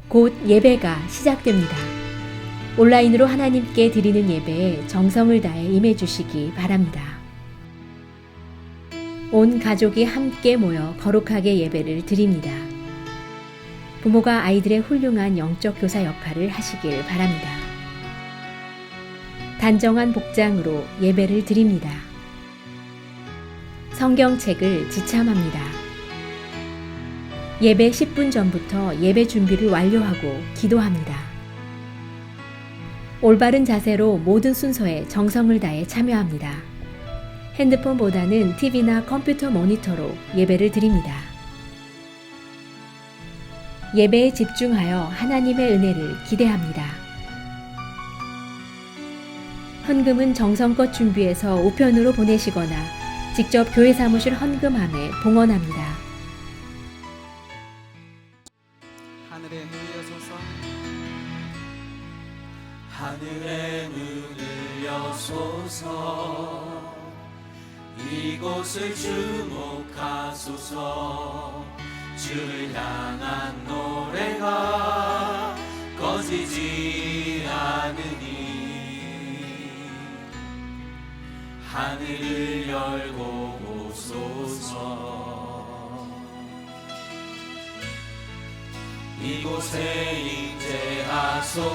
곧 예배가 시작됩니다. 온라인으로 하나님께 드리는 예배에 정성을 다해 임해 주시기 바랍니다. 온 가족이 함께 모여 거룩하게 예배를 드립니다. 부모가 아이들의 훌륭한 영적 교사 역할을 하시길 바랍니다. 단정한 복장으로 예배를 드립니다. 성경책을 지참합니다. 예배 10분 전부터 예배 준비를 완료하고 기도합니다. 올바른 자세로 모든 순서에 정성을 다해 참여합니다. 핸드폰보다는 TV나 컴퓨터 모니터로 예배를 드립니다. 예배에 집중하여 하나님의 은혜를 기대합니다. 헌금은 정성껏 준비해서 우편으로 보내시거나 직접 교회 사무실 헌금함에 봉헌합니다. 하늘의 문을 여소서 하늘의 문을 여소서 이곳을 주목하소서 주를 향한 노래가 꺼지지 않으니 하늘을 열고 오소서 이곳에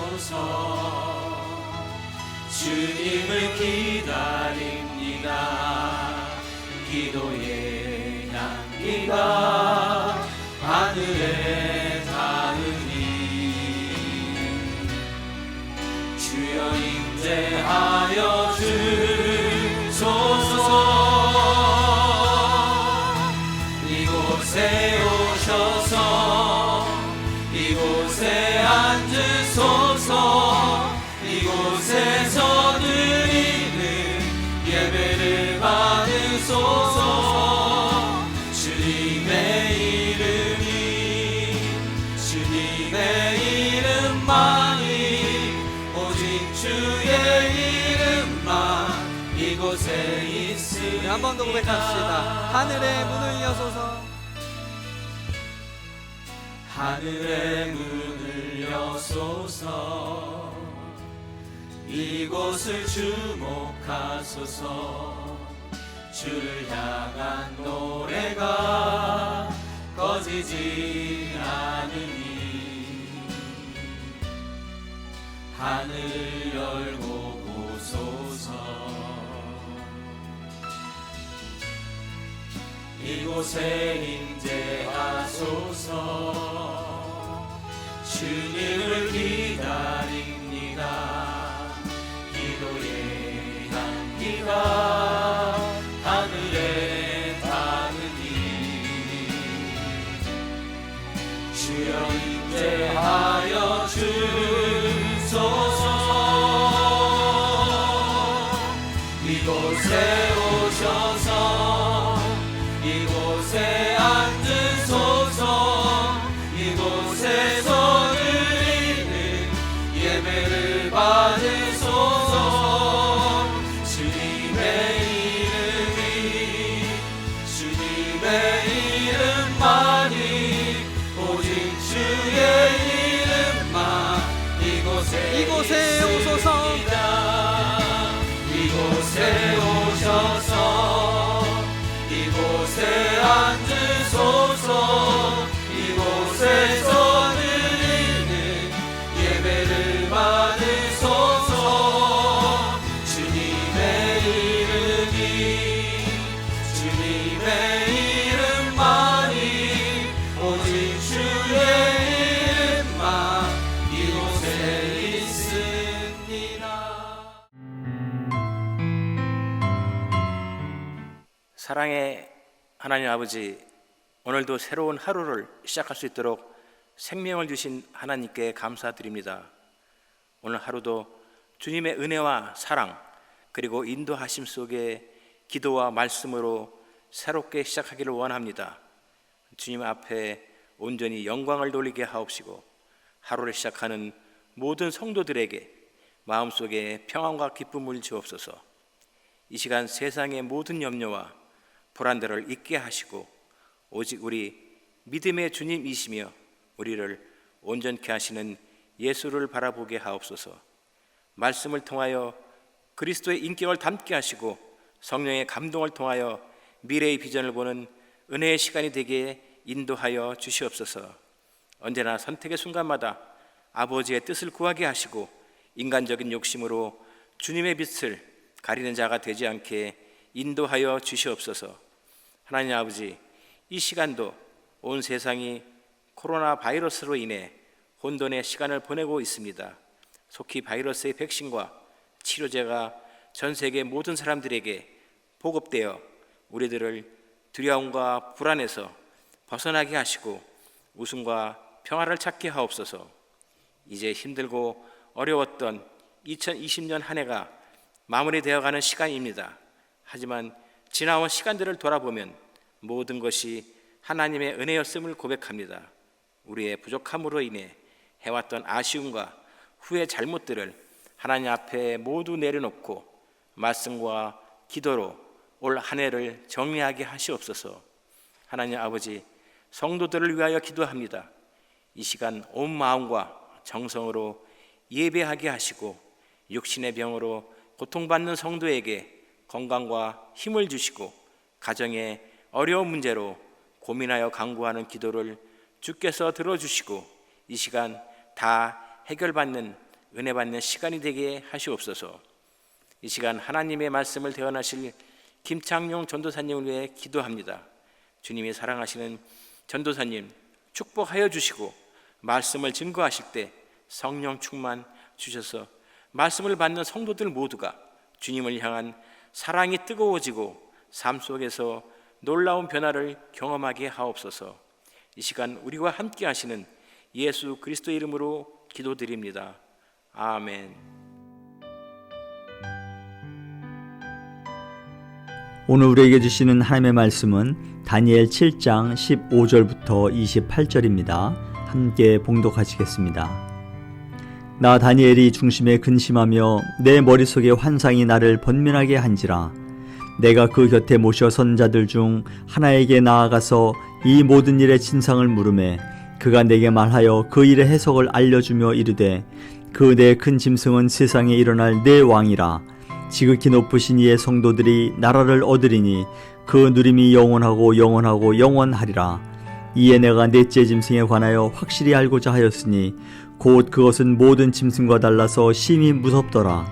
임재하소서 주님을 기다립니다. 기도의 향기가 하늘에 닿으니 주여 임재하여 주소서 이곳에 오셔서 이곳에 앉으소서 이곳에서 드리는 예배를 받으소서 주님의 이름만이 오직 주의 이름만 이곳에 있으니 한 번 더 고백합시다. 하늘의 문을 여소서 하늘의 문을 여소서 이곳을 주목하소서 주를 향한 노래가 꺼지지 않으니 하늘 열고 보소서 이곳에 임재하소서 주님을 기다립니다. 기도의 향기가 하늘에 닿으니 주여 임재하여 주소서 이곳에 오셔서 이곳에 앉으소서 이곳에서 드리는 예배를 받으소서 주님의 이름만이 오직 주의 이름만 이곳에 오소서 이곳에 오셔서 이곳에 앉으소서 이곳에서 드리는 예배를 받으소서 주님의 이름만이 오직 주의 이름만 이곳에 있습니다. 사랑의 하나님 아버지, 오늘도 새로운 하루를 시작할 수 있도록 생명을 주신 하나님께 감사드립니다. 오늘 하루도 주님의 은혜와 사랑 그리고 인도하심 속에 기도와 말씀으로 새롭게 시작하기를 원합니다. 주님 앞에 온전히 영광을 돌리게 하옵시고 하루를 시작하는 모든 성도들에게 마음속에 평안과 기쁨을 주옵소서. 이 시간 세상의 모든 염려와 불안들을 잊게 하시고 오직 우리 믿음의 주님이시며 우리를 온전케 하시는 예수를 바라보게 하옵소서. 말씀을 통하여 그리스도의 인격을 담게 하시고 성령의 감동을 통하여 미래의 비전을 보는 은혜의 시간이 되게 인도하여 주시옵소서. 언제나 선택의 순간마다 아버지의 뜻을 구하게 하시고 인간적인 욕심으로 주님의 빛을 가리는 자가 되지 않게 인도하여 주시옵소서. 하나님 아버지, 이 시간도 온 세상이 코로나 바이러스로 인해 혼돈의 시간을 보내고 있습니다. 속히 바이러스의 백신과 치료제가 전 세계 모든 사람들에게 보급되어 우리들을 두려움과 불안에서 벗어나게 하시고 웃음과 평화를 찾게 하옵소서. 이제 힘들고 어려웠던 2020년 한 해가 마무리되어가는 시간입니다. 하지만 지나온 시간들을 돌아보면 모든 것이 하나님의 은혜였음을 고백합니다. 우리의 부족함으로 인해 해왔던 아쉬움과 후의 잘못들을 하나님 앞에 모두 내려놓고 말씀과 기도로 올 한 해를 정리하게 하시옵소서. 하나님 아버지, 성도들을 위하여 기도합니다. 이 시간 온 마음과 정성으로 예배하게 하시고 육신의 병으로 고통받는 성도에게 건강과 힘을 주시고 가정의 어려운 문제로 고민하여 간구하는 기도를 주께서 들어주시고 이 시간 다 해결받는 은혜 받는 시간이 되게 하시옵소서. 이 시간 하나님의 말씀을 대언하실 김창룡 전도사님을 위해 기도합니다. 주님이 사랑하시는 전도사님 축복하여 주시고 말씀을 증거하실 때 성령 충만 주셔서 말씀을 받는 성도들 모두가 주님을 향한 사랑이 뜨거워지고 삶 속에서 놀라운 변화를 경험하게 하옵소서. 이 시간 우리와 함께 하시는 예수 그리스도 이름으로 기도드립니다. 아멘. 오늘 우리에게 주시는 하나님의 말씀은 다니엘 7장 15절부터 28절입니다. 함께 봉독하시겠습니다. 나 다니엘이 중심에 근심하며 내 머릿속에 환상이 나를 번민하게 한지라. 내가 그 곁에 모셔 선 자들 중 하나에게 나아가서 이 모든 일의 진상을 물으매 그가 내게 말하여 그 일의 해석을 알려주며 이르되 그 내 큰 짐승은 세상에 일어날 내 왕이라. 지극히 높으신 이의 성도들이 나라를 얻으리니 그 누림이 영원하고 영원하고 영원하리라. 이에 내가 넷째 짐승에 관하여 확실히 알고자 하였으니 곧 그것은 모든 짐승과 달라서 심히 무섭더라.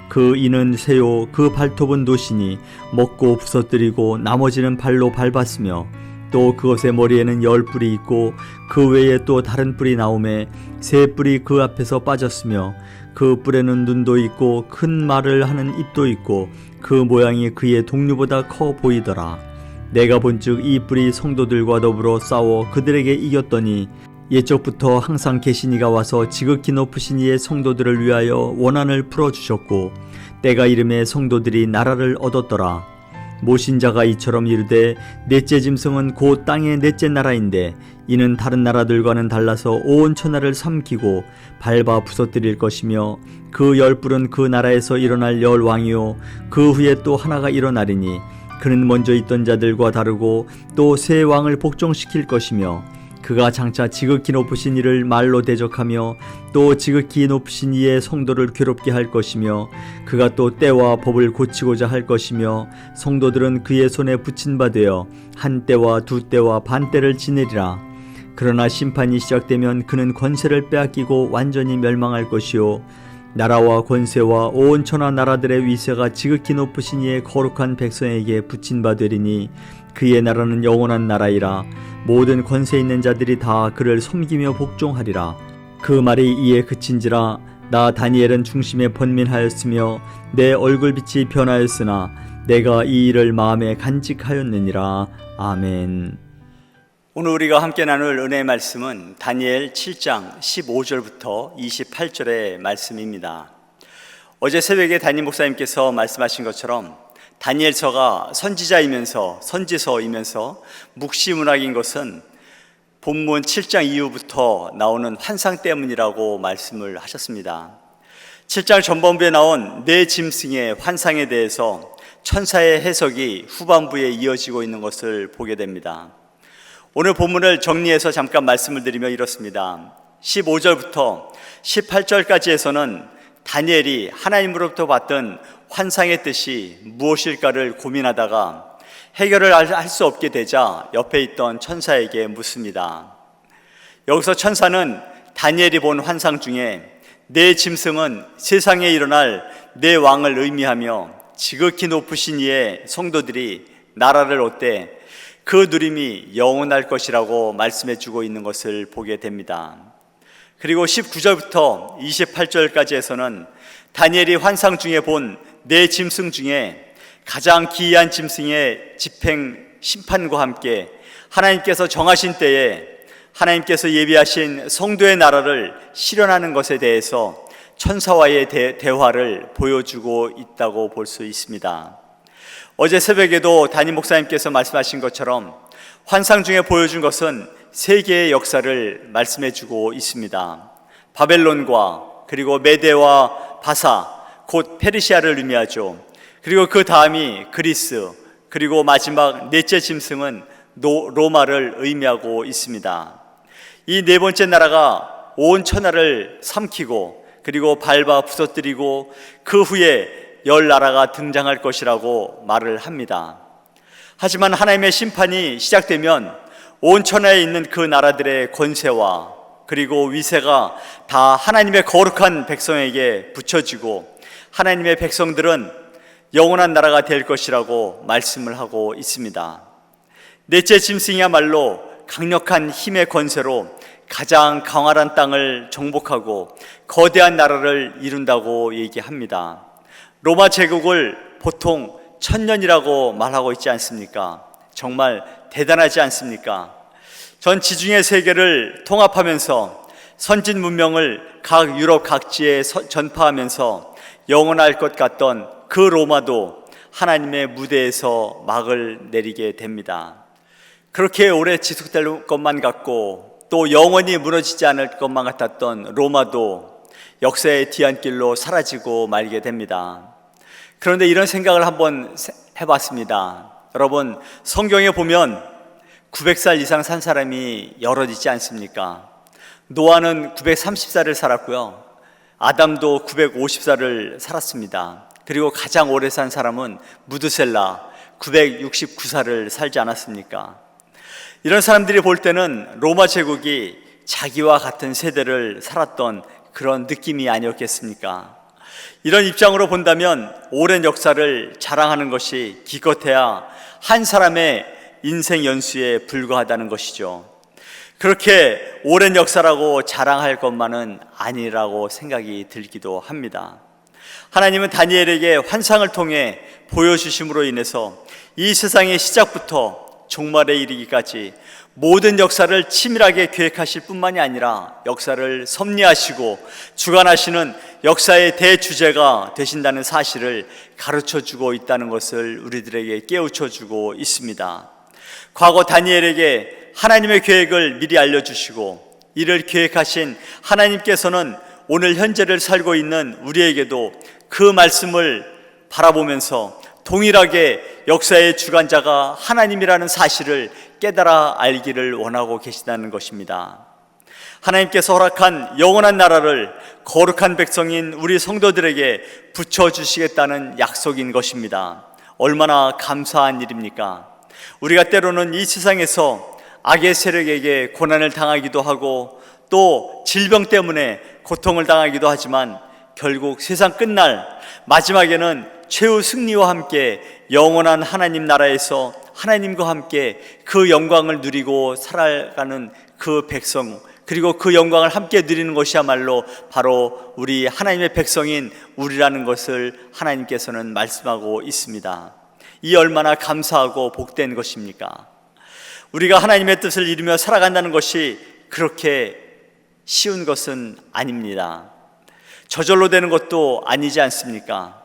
그 이는 새요 그 발톱은 노시니 먹고 부서뜨리고 나머지는 발로 밟았으며 또 그것의 머리에는 10뿔이 있고 그 외에 또 다른 뿔이 나오매 세 뿔이 그 앞에서 빠졌으며 그 뿔에는 눈도 있고 큰 말을 하는 입도 있고 그 모양이 그의 동류보다 커 보이더라. 내가 본즉 이 뿔이 성도들과 더불어 싸워 그들에게 이겼더니 옛적부터 항상 계신 이가 와서 지극히 높으신 이의 성도들을 위하여 원한을 풀어주셨고 때가 이름에 성도들이 나라를 얻었더라. 모신자가 이처럼 이르되 넷째 짐승은 곧 땅의 넷째 나라인데 이는 다른 나라들과는 달라서 온 천하를 삼키고 밟아 부서뜨릴 것이며 그 10뿔은 그 나라에서 일어날 10왕이요 그 후에 또 하나가 일어나리니 그는 먼저 있던 자들과 다르고 또 새 왕을 복종시킬 것이며 그가 장차 지극히 높으신 이를 말로 대적하며 또 지극히 높으신 이의 성도를 괴롭게 할 것이며 그가 또 때와 법을 고치고자 할 것이며 성도들은 그의 손에 붙인 바 되어 한 때와 두 때와 반 때를 지내리라. 그러나 심판이 시작되면 그는 권세를 빼앗기고 완전히 멸망할 것이요 나라와 권세와 온 천하 나라들의 위세가 지극히 높으신 이의 거룩한 백성에게 붙인 바 되리니 그의 나라는 영원한 나라이라. 모든 권세 있는 자들이 다 그를 섬기며 복종하리라. 그 말이 이에 그친지라. 나 다니엘은 중심에 번민하였으며 내 얼굴빛이 변하였으나 내가 이 일을 마음에 간직하였느니라. 아멘. 오늘 우리가 함께 나눌 은혜의 말씀은 다니엘 7장 15절부터 28절의 말씀입니다. 어제 새벽에 담임 목사님께서 말씀하신 것처럼 다니엘서가 선지서이면서 묵시문학인 것은 본문 7장 이후부터 나오는 환상 때문이라고 말씀을 하셨습니다. 7장 전반부에 나온 네 짐승의 환상에 대해서 천사의 해석이 후반부에 이어지고 있는 것을 보게 됩니다. 오늘 본문을 정리해서 잠깐 말씀을 드리며 이렇습니다. 15절부터 18절까지에서는 다니엘이 하나님으로부터 받던 환상의 뜻이 무엇일까를 고민하다가 해결을 할 수 없게 되자 옆에 있던 천사에게 묻습니다. 여기서 천사는 다니엘이 본 환상 중에 내 짐승은 세상에 일어날 내 왕을 의미하며 지극히 높으신 이의 성도들이 나라를 얻되 그 누림이 영원할 것이라고 말씀해 주고 있는 것을 보게 됩니다. 그리고 19절부터 28절까지에서는 다니엘이 환상 중에 본 네 짐승 중에 가장 기이한 짐승의 집행 심판과 함께 하나님께서 정하신 때에 하나님께서 예비하신 성도의 나라를 실현하는 것에 대해서 천사와의 대화를 보여주고 있다고 볼 수 있습니다. 어제 새벽에도 담임 목사님께서 말씀하신 것처럼 환상 중에 보여준 것은 세계의 역사를 말씀해 주고 있습니다. 바벨론과 그리고 메대와 바사, 곧 페르시아를 의미하죠. 그리고 그 다음이 그리스, 그리고 마지막 넷째 짐승은 로마를 의미하고 있습니다. 이 네 번째 나라가 온 천하를 삼키고 그리고 밟아 부서뜨리고 그 후에 열 나라가 등장할 것이라고 말을 합니다. 하지만 하나님의 심판이 시작되면 온 천하에 있는 그 나라들의 권세와 그리고 위세가 다 하나님의 거룩한 백성에게 붙여지고 하나님의 백성들은 영원한 나라가 될 것이라고 말씀을 하고 있습니다. 넷째 짐승이야말로 강력한 힘의 권세로 가장 강활한 땅을 정복하고 거대한 나라를 이룬다고 얘기합니다. 로마 제국을 보통 1000년이라고 말하고 있지 않습니까? 정말 대단하지 않습니까? 전 지중해 세계를 통합하면서 선진 문명을 각 유럽 각지에 전파하면서 영원할 것 같던 그 로마도 하나님의 무대에서 막을 내리게 됩니다. 그렇게 오래 지속될 것만 같고 또 영원히 무너지지 않을 것만 같았던 로마도 역사의 뒤안길로 사라지고 말게 됩니다. 그런데 이런 생각을 한번 해봤습니다. 여러분, 성경에 보면 900살 이상 산 사람이 여럿 있지 않습니까? 노아는 930살을 살았고요, 아담도 950살을 살았습니다. 그리고 가장 오래 산 사람은 무드셀라 969살을 살지 않았습니까? 이런 사람들이 볼 때는 로마 제국이 자기와 같은 세대를 살았던 그런 느낌이 아니었겠습니까? 이런 입장으로 본다면 오랜 역사를 자랑하는 것이 기껏해야 한 사람의 인생 연수에 불과하다는 것이죠. 그렇게 오랜 역사라고 자랑할 것만은 아니라고 생각이 들기도 합니다. 하나님은 다니엘에게 환상을 통해 보여주심으로 인해서 이 세상의 시작부터 종말에 이르기까지 모든 역사를 치밀하게 계획하실 뿐만이 아니라 역사를 섭리하시고 주관하시는 역사의 대주제가 되신다는 사실을 가르쳐주고 있다는 것을 우리들에게 깨우쳐주고 있습니다. 과거 다니엘에게 하나님의 계획을 미리 알려주시고 이를 계획하신 하나님께서는 오늘 현재를 살고 있는 우리에게도 그 말씀을 바라보면서 동일하게 역사의 주관자가 하나님이라는 사실을 깨달아 알기를 원하고 계시다는 것입니다. 하나님께서 허락한 영원한 나라를 거룩한 백성인 우리 성도들에게 붙여주시겠다는 약속인 것입니다. 얼마나 감사한 일입니까? 우리가 때로는 이 세상에서 악의 세력에게 고난을 당하기도 하고 또 질병 때문에 고통을 당하기도 하지만 결국 세상 끝날 마지막에는 최후 승리와 함께 영원한 하나님 나라에서 하나님과 함께 그 영광을 누리고 살아가는 그 백성, 그리고 그 영광을 함께 누리는 것이야말로 바로 우리 하나님의 백성인 우리라는 것을 하나님께서는 말씀하고 있습니다. 이 얼마나 감사하고 복된 것입니까? 우리가 하나님의 뜻을 이루며 살아간다는 것이 그렇게 쉬운 것은 아닙니다. 저절로 되는 것도 아니지 않습니까?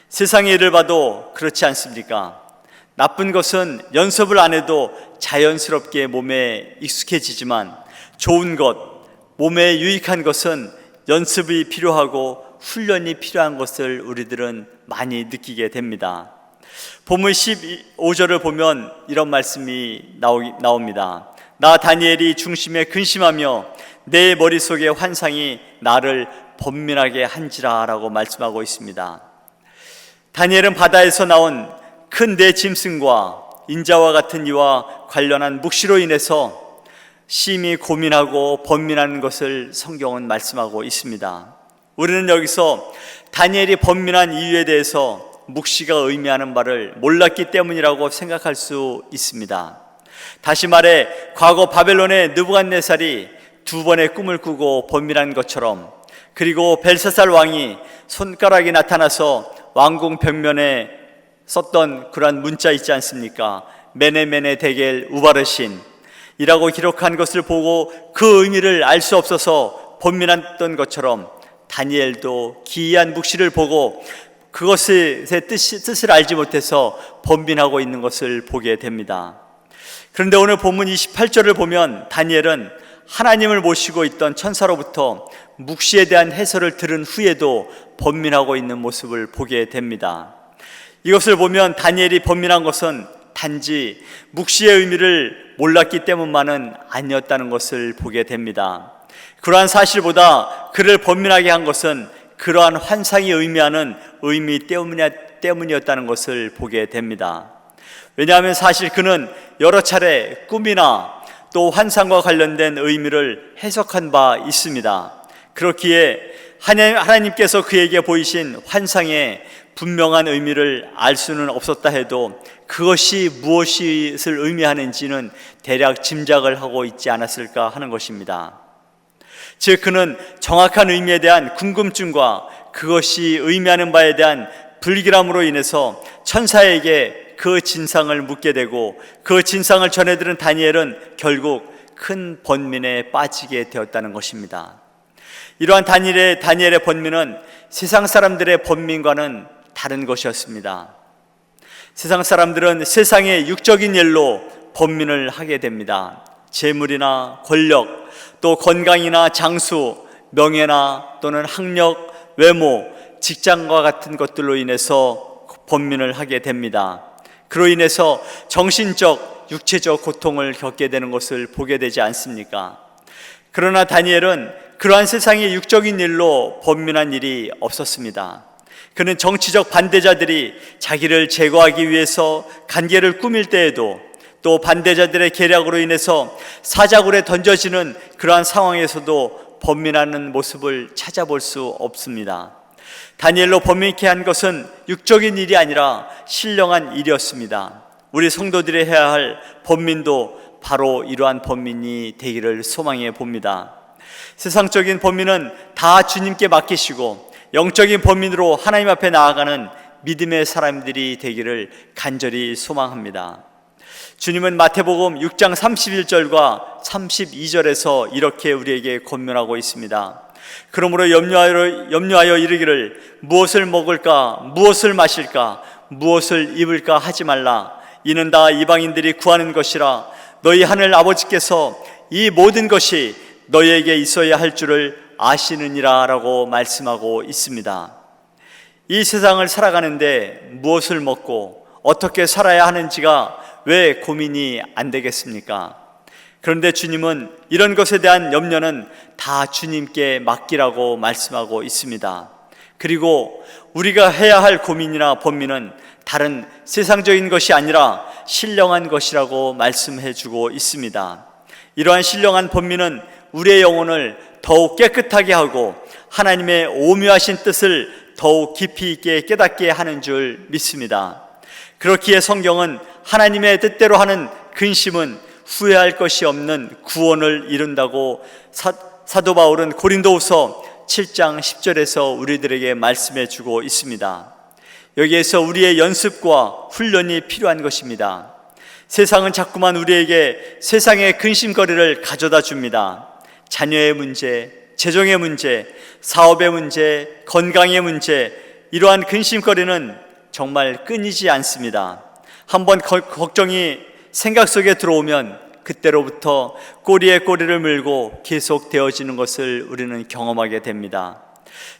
세상의 일을 봐도 그렇지 않습니까? 나쁜 것은 연습을 안 해도 자연스럽게 몸에 익숙해지지만 좋은 것, 몸에 유익한 것은 연습이 필요하고 훈련이 필요한 것을 우리들은 많이 느끼게 됩니다. 본문 15절을 보면 이런 말씀이 나옵니다. 나 다니엘이 중심에 근심하며 내 머릿속의 환상이 나를 번민하게 한지라 라고 말씀하고 있습니다. 다니엘은 바다에서 나온 큰 네 짐승과 인자와 같은 이와 관련한 묵시로 인해서 심히 고민하고 번민하는 것을 성경은 말씀하고 있습니다. 우리는 여기서 다니엘이 번민한 이유에 대해서 묵시가 의미하는 바를 몰랐기 때문이라고 생각할 수 있습니다. 다시 말해 과거 바벨론의 느부갓네살이 두 번의 꿈을 꾸고 번민한 것처럼, 그리고 벨사살 왕이 손가락이 나타나서 왕궁 벽면에 썼던 그러한 문자 있지 않습니까? 메네메네 데겔 우바르신 이라고 기록한 것을 보고 그 의미를 알 수 없어서 번민했던 것처럼, 다니엘도 기이한 묵시를 보고 그것의 뜻을 알지 못해서 번민하고 있는 것을 보게 됩니다. 그런데 오늘 본문 28절을 보면 다니엘은 하나님을 모시고 있던 천사로부터 묵시에 대한 해설을 들은 후에도 번민하고 있는 모습을 보게 됩니다. 이것을 보면 다니엘이 번민한 것은 단지 묵시의 의미를 몰랐기 때문만은 아니었다는 것을 보게 됩니다. 그러한 사실보다 그를 번민하게 한 것은 그러한 환상이 의미하는 의미 때문이었다는 것을 보게 됩니다. 왜냐하면 사실 그는 여러 차례 꿈이나 또 환상과 관련된 의미를 해석한 바 있습니다. 그렇기에 하나님께서 그에게 보이신 환상의 분명한 의미를 알 수는 없었다 해도 그것이 무엇을 의미하는지는 대략 짐작을 하고 있지 않았을까 하는 것입니다. 즉 그는 정확한 의미에 대한 궁금증과 그것이 의미하는 바에 대한 불길함으로 인해서 천사에게 그 진상을 묻게 되고, 그 진상을 전해들은 다니엘은 결국 큰 번민에 빠지게 되었다는 것입니다. 이러한 다니엘의 번민은 세상 사람들의 번민과는 다른 것이었습니다. 세상 사람들은 세상의 육적인 일로 번민을 하게 됩니다. 재물이나 권력, 또 건강이나 장수, 명예나 또는 학력, 외모, 직장과 같은 것들로 인해서 번민을 하게 됩니다. 그로 인해서 정신적, 육체적 고통을 겪게 되는 것을 보게 되지 않습니까? 그러나 다니엘은 그러한 세상의 육적인 일로 번민한 일이 없었습니다. 그는 정치적 반대자들이 자기를 제거하기 위해서 간계를 꾸밀 때에도, 또 반대자들의 계략으로 인해서 사자굴에 던져지는 그러한 상황에서도 번민하는 모습을 찾아볼 수 없습니다. 다니엘로 번민케 한 것은 육적인 일이 아니라 신령한 일이었습니다. 우리 성도들이 해야 할 번민도 바로 이러한 번민이 되기를 소망해 봅니다. 세상적인 번민은 다 주님께 맡기시고 영적인 번민으로 하나님 앞에 나아가는 믿음의 사람들이 되기를 간절히 소망합니다. 주님은 마태복음 6장 31절과 32절에서 이렇게 우리에게 권면하고 있습니다. 그러므로 염려하여 이르기를 무엇을 먹을까, 무엇을 마실까, 무엇을 입을까 하지 말라. 이는 다 이방인들이 구하는 것이라. 너희 하늘 아버지께서 이 모든 것이 너희에게 있어야 할 줄을 아시느니라 라고 말씀하고 있습니다. 이 세상을 살아가는데 무엇을 먹고 어떻게 살아야 하는지가 왜 고민이 안 되겠습니까? 그런데 주님은 이런 것에 대한 염려는 다 주님께 맡기라고 말씀하고 있습니다. 그리고 우리가 해야 할 고민이나 번민은 다른 세상적인 것이 아니라 신령한 것이라고 말씀해 주고 있습니다. 이러한 신령한 번민은 우리의 영혼을 더욱 깨끗하게 하고 하나님의 오묘하신 뜻을 더욱 깊이 있게 깨닫게 하는 줄 믿습니다. 그렇기에 성경은 하나님의 뜻대로 하는 근심은 후회할 것이 없는 구원을 이룬다고 사도 바울은 고린도후서 7장 10절에서 우리들에게 말씀해 주고 있습니다. 여기에서 우리의 연습과 훈련이 필요한 것입니다. 세상은 자꾸만 우리에게 세상의 근심거리를 가져다 줍니다. 자녀의 문제, 재정의 문제, 사업의 문제, 건강의 문제, 이러한 근심거리는 정말 끊이지 않습니다. 한번 걱정이 생각 속에 들어오면 그때로부터 꼬리에 꼬리를 물고 계속 되어지는 것을 우리는 경험하게 됩니다.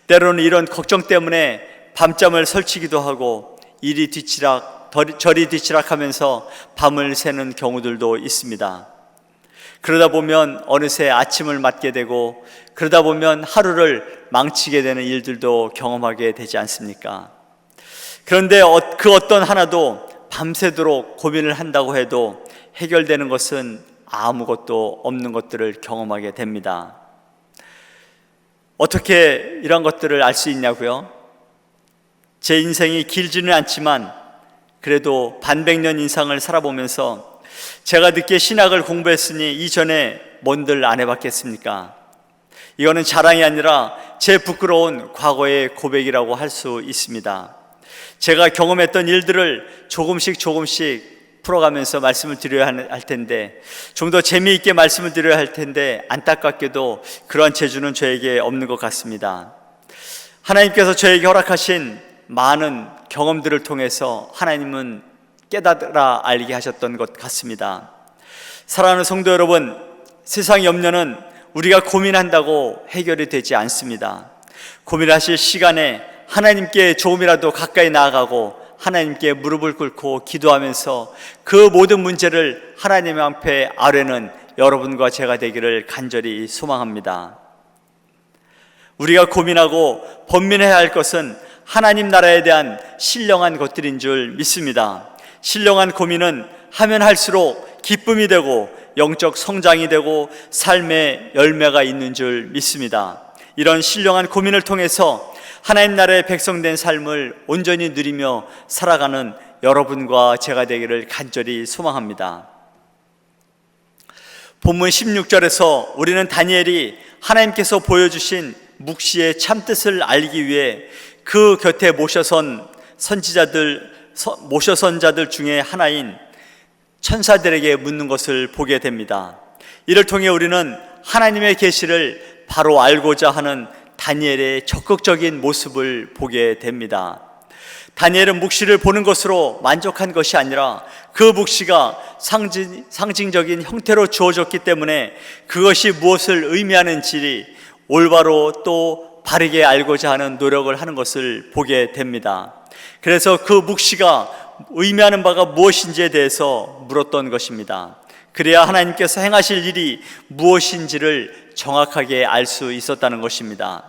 때로는 이런 걱정 때문에 밤잠을 설치기도 하고 이리 뒤치락 저리 뒤치락하면서 밤을 새는 경우들도 있습니다. 그러다 보면 어느새 아침을 맞게 되고 그러다 보면 하루를 망치게 되는 일들도 경험하게 되지 않습니까? 그런데 그 어떤 하나도 밤새도록 고민을 한다고 해도 해결되는 것은 아무것도 없는 것들을 경험하게 됩니다. 어떻게 이런 것들을 알 수 있냐고요? 제 인생이 길지는 않지만 그래도 반백년 인상을 살아보면서 제가 늦게 신학을 공부했으니 이전에 뭔들 안 해봤겠습니까? 이거는 자랑이 아니라 제 부끄러운 과거의 고백이라고 할 수 있습니다. 제가 경험했던 일들을 조금씩 풀어가면서 말씀을 드려야 할 텐데, 좀 더 재미있게 말씀을 드려야 할 텐데 안타깝게도 그러한 재주는 저에게 없는 것 같습니다. 하나님께서 저에게 허락하신 많은 경험들을 통해서 하나님은 깨달아 알게 하셨던 것 같습니다. 사랑하는 성도 여러분, 세상 염려는 우리가 고민한다고 해결이 되지 않습니다. 고민하실 시간에 하나님께 조금이라도 가까이 나아가고 하나님께 무릎을 꿇고 기도하면서 그 모든 문제를 하나님 앞에 아뢰는 여러분과 제가 되기를 간절히 소망합니다. 우리가 고민하고 번민해야 할 것은 하나님 나라에 대한 신령한 것들인 줄 믿습니다. 신령한 고민은 하면 할수록 기쁨이 되고 영적 성장이 되고 삶의 열매가 있는 줄 믿습니다. 이런 신령한 고민을 통해서 하나님 나라의 백성된 삶을 온전히 누리며 살아가는 여러분과 제가 되기를 간절히 소망합니다. 본문 16절에서 우리는 다니엘이 하나님께서 보여주신 묵시의 참뜻을 알기 위해 그 곁에 모셔선 자들 중에 하나인 천사들에게 묻는 것을 보게 됩니다. 이를 통해 우리는 하나님의 계시를 바로 알고자 하는 다니엘의 적극적인 모습을 보게 됩니다. 다니엘은 묵시를 보는 것으로 만족한 것이 아니라 그 묵시가 상징적인 형태로 주어졌기 때문에 그것이 무엇을 의미하는지 올바로 또 바르게 알고자 하는 노력을 하는 것을 보게 됩니다. 그래서 그 묵시가 의미하는 바가 무엇인지에 대해서 물었던 것입니다. 그래야 하나님께서 행하실 일이 무엇인지를 정확하게 알 수 있었다는 것입니다.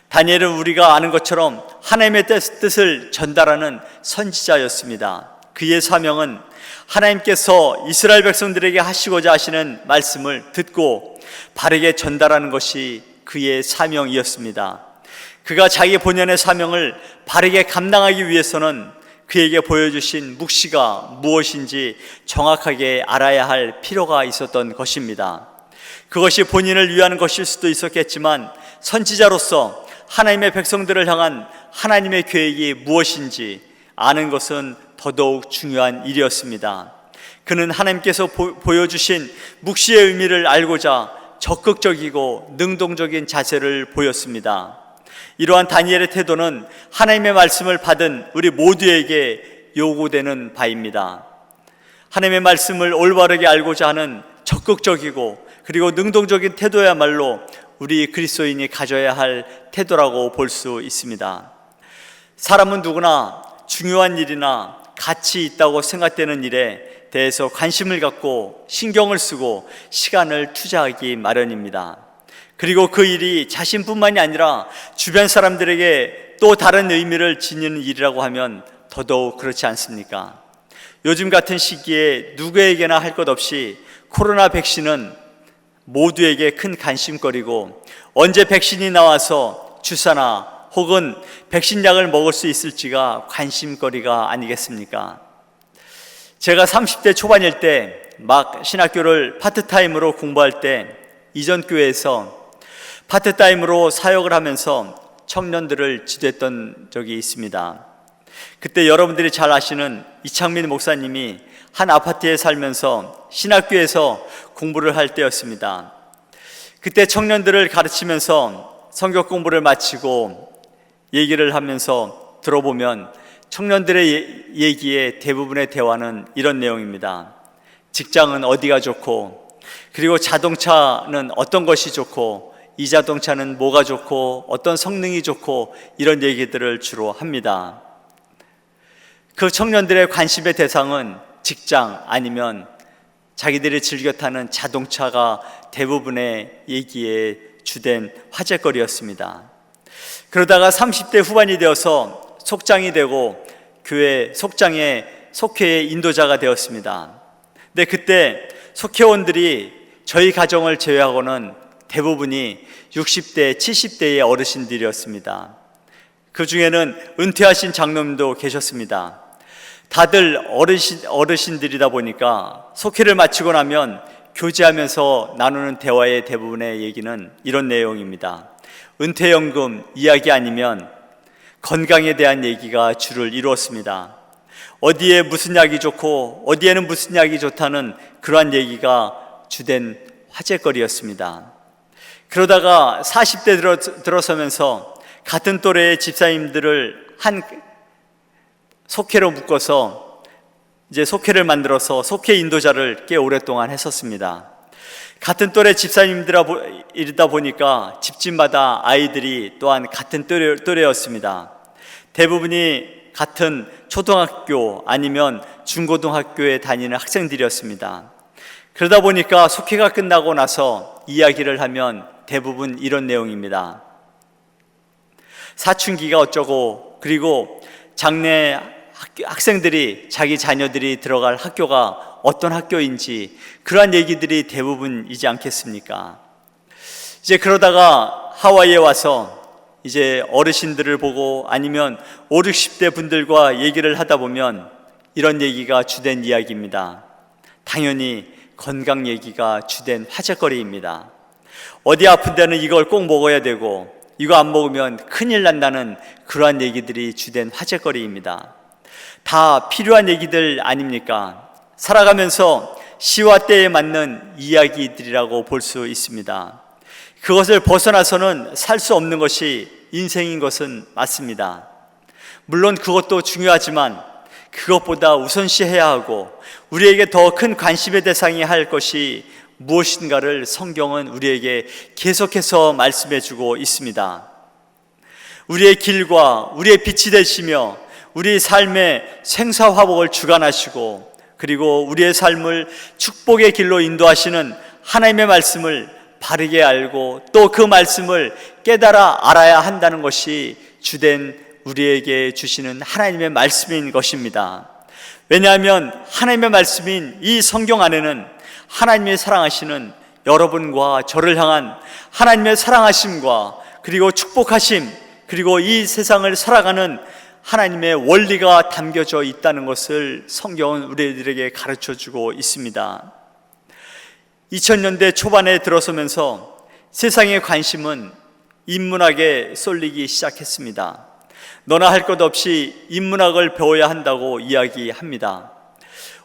다니엘은 우리가 아는 것처럼 하나님의 뜻을 전달하는 선지자였습니다. 그의 사명은 하나님께서 이스라엘 백성들에게 하시고자 하시는 말씀을 듣고 바르게 전달하는 것이 그의 사명이었습니다. 그가 자기 본연의 사명을 바르게 감당하기 위해서는 그에게 보여주신 묵시가 무엇인지 정확하게 알아야 할 필요가 있었던 것입니다. 그것이 본인을 위한 것일 수도 있었겠지만 선지자로서 하나님의 백성들을 향한 하나님의 계획이 무엇인지 아는 것은 더더욱 중요한 일이었습니다. 그는 하나님께서 보여주신 묵시의 의미를 알고자 적극적이고 능동적인 자세를 보였습니다. 이러한 다니엘의 태도는 하나님의 말씀을 받은 우리 모두에게 요구되는 바입니다. 하나님의 말씀을 올바르게 알고자 하는 적극적이고 그리고 능동적인 태도야말로 우리 그리스도인이 가져야 할 태도라고 볼 수 있습니다. 사람은 누구나 중요한 일이나 가치 있다고 생각되는 일에 대해서 관심을 갖고 신경을 쓰고 시간을 투자하기 마련입니다. 그리고 그 일이 자신뿐만이 아니라 주변 사람들에게 또 다른 의미를 지니는 일이라고 하면 더더욱 그렇지 않습니까? 요즘 같은 시기에 누구에게나 할 것 없이 코로나 백신은 모두에게 큰 관심거리고 언제 백신이 나와서 주사나 혹은 백신약을 먹을 수 있을지가 관심거리가 아니겠습니까? 제가 30대 초반일 때 막 신학교를 파트타임으로 공부할 때 이전 교회에서 파트타임으로 사역을 하면서 청년들을 지도했던 적이 있습니다. 그때 여러분들이 잘 아시는 이창민 목사님이 한 아파트에 살면서 신학교에서 공부를 할 때였습니다. 그때 청년들을 가르치면서 성경 공부를 마치고 얘기를 하면서 들어보면 청년들의 얘기의 대부분의 대화는 이런 내용입니다. 직장은 어디가 좋고, 그리고 자동차는 어떤 것이 좋고, 이 자동차는 뭐가 좋고 어떤 성능이 좋고, 이런 얘기들을 주로 합니다. 그 청년들의 관심의 대상은 직장 아니면 자기들이 즐겨 타는 자동차가 대부분의 얘기의 주된 화제거리였습니다. 그러다가 30대 후반이 되어서 속장이 되고 교회 속장에 속회의 인도자가 되었습니다. 근데 그때 속회원들이 저희 가정을 제외하고는 대부분이 60대, 70대의 어르신들이었습니다. 그 중에는 은퇴하신 장로님도 계셨습니다. 다들 어르신들이다 보니까 속회를 마치고 나면 교제하면서 나누는 대화의 대부분의 얘기는 이런 내용입니다. 은퇴연금 이야기 아니면 건강에 대한 얘기가 주를 이루었습니다. 어디에 무슨 약이 좋고 어디에는 무슨 약이 좋다는 그러한 얘기가 주된 화제거리였습니다. 그러다가 40대 들어서면서 같은 또래의 집사님들을 한 속회로 묶어서 이제 속회를 만들어서 속회 인도자를 꽤 오랫동안 했었습니다. 같은 또래 집사님들이다 보니까 집집마다 아이들이 또한 같은 또래였습니다. 대부분이 같은 초등학교 아니면 중고등학교에 다니는 학생들이었습니다. 그러다 보니까 속회가 끝나고 나서 이야기를 하면 대부분 이런 내용입니다. 사춘기가 어쩌고, 그리고 장래 학생들이 자기 자녀들이 들어갈 학교가 어떤 학교인지 그러한 얘기들이 대부분이지 않겠습니까? 이제 그러다가 하와이에 와서 이제 어르신들을 보고 아니면 5, 60대 분들과 얘기를 하다 보면 이런 얘기가 주된 이야기입니다. 당연히 건강 얘기가 주된 화제거리입니다. 어디 아픈 데는 이걸 꼭 먹어야 되고 이거 안 먹으면 큰일 난다는 그러한 얘기들이 주된 화제거리입니다. 다 필요한 얘기들 아닙니까? 살아가면서 시와 때에 맞는 이야기들이라고 볼 수 있습니다. 그것을 벗어나서는 살 수 없는 것이 인생인 것은 맞습니다. 물론 그것도 중요하지만 그것보다 우선시해야 하고 우리에게 더 큰 관심의 대상이 할 것이 무엇인가를 성경은 우리에게 계속해서 말씀해 주고 있습니다. 우리의 길과 우리의 빛이 되시며 우리 삶의 생사화복을 주관하시고 그리고 우리의 삶을 축복의 길로 인도하시는 하나님의 말씀을 바르게 알고 또 그 말씀을 깨달아 알아야 한다는 것이 주된 우리에게 주시는 하나님의 말씀인 것입니다. 왜냐하면 하나님의 말씀인 이 성경 안에는 하나님의 사랑하시는 여러분과 저를 향한 하나님의 사랑하심과 그리고 축복하심 그리고 이 세상을 살아가는 하나님의 원리가 담겨져 있다는 것을 성경은 우리들에게 가르쳐주고 있습니다. 2000년대 초반에 들어서면서 세상의 관심은 인문학에 쏠리기 시작했습니다. 너나 할 것 없이 인문학을 배워야 한다고 이야기합니다.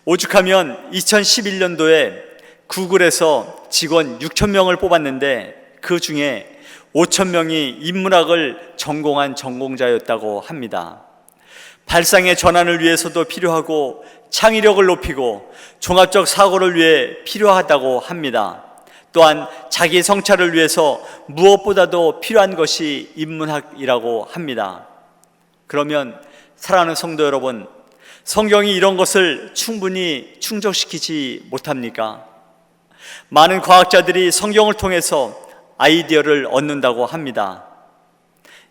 오죽하면 2011년도에 구글에서 직원 6,000명을 뽑았는데 그 중에 5,000명이 인문학을 전공한 전공자였다고 합니다. 발상의 전환을 위해서도 필요하고 창의력을 높이고 종합적 사고를 위해 필요하다고 합니다. 또한 자기 성찰을 위해서 무엇보다도 필요한 것이 인문학이라고 합니다. 그러면 사랑하는 성도 여러분, 성경이 이런 것을 충분히 충족시키지 못합니까? 많은 과학자들이 성경을 통해서 아이디어를 얻는다고 합니다.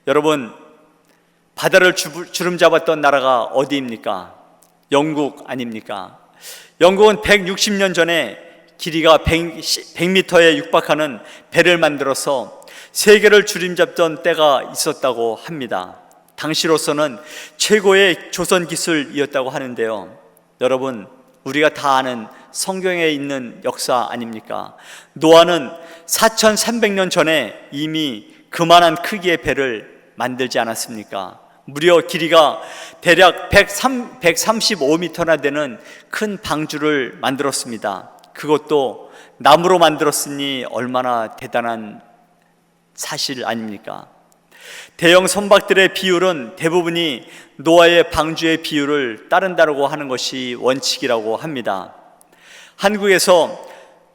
여러분, 바다를 주름잡았던 나라가 어디입니까? 영국 아닙니까? 영국은 160년 전에 길이가 100m에 육박하는 배를 만들어서 세계를 주름잡던 때가 있었다고 합니다. 당시로서는 최고의 조선 기술이었다고 하는데요. 여러분, 우리가 다 아는 성경에 있는 역사 아닙니까? 노아는 4300년 전에 이미 그만한 크기의 배를 만들지 않았습니까? 무려 길이가 대략 135m나 되는 큰 방주를 만들었습니다. 그것도 나무로 만들었으니 얼마나 대단한 사실 아닙니까? 대형 선박들의 비율은 대부분이 노아의 방주의 비율을 따른다고 하는 것이 원칙이라고 합니다. 한국에서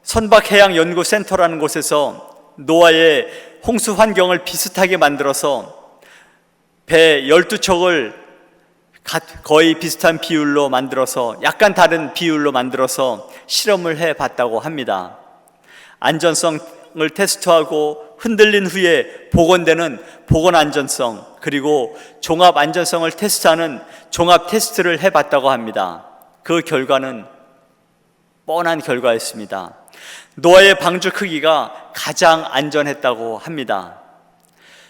선박해양연구센터라는 곳에서 노아의 홍수 환경을 비슷하게 만들어서 배 12척을 거의 비슷한 비율로 만들어서 약간 다른 비율로 만들어서 실험을 해봤다고 합니다. 안전성을 테스트하고 흔들린 후에 복원되는 복원 안전성, 그리고 종합 안전성을 테스트하는 종합 테스트를 해봤다고 합니다. 그 결과는 뻔한 결과였습니다. 노아의 방주 크기가 가장 안전했다고 합니다.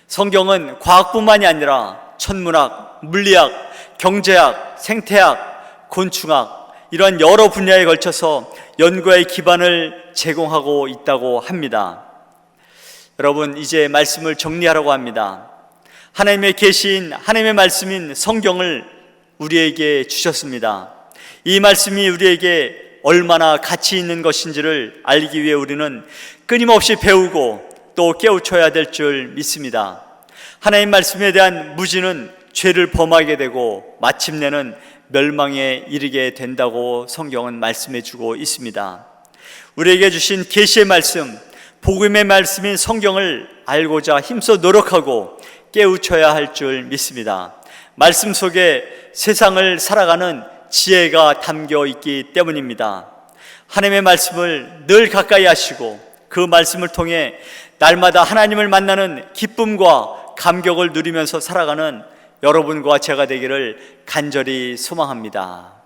성경은 과학뿐만이 아니라 천문학, 물리학, 경제학, 생태학, 곤충학 이러한 여러 분야에 걸쳐서 연구의 기반을 제공하고 있다고 합니다. 여러분, 이제 말씀을 정리하라고 합니다. 하나님의 계시인 하나님의 말씀인 성경을 우리에게 주셨습니다. 이 말씀이 우리에게 얼마나 가치 있는 것인지를 알기 위해 우리는 끊임없이 배우고 또 깨우쳐야 될 줄 믿습니다. 하나님 말씀에 대한 무지는 죄를 범하게 되고 마침내는 멸망에 이르게 된다고 성경은 말씀해 주고 있습니다. 우리에게 주신 계시의 말씀, 복음의 말씀인 성경을 알고자 힘써 노력하고 깨우쳐야 할 줄 믿습니다. 말씀 속에 세상을 살아가는 지혜가 담겨 있기 때문입니다. 하나님의 말씀을 늘 가까이 하시고 그 말씀을 통해 날마다 하나님을 만나는 기쁨과 감격을 누리면서 살아가는 여러분과 제가 되기를 간절히 소망합니다.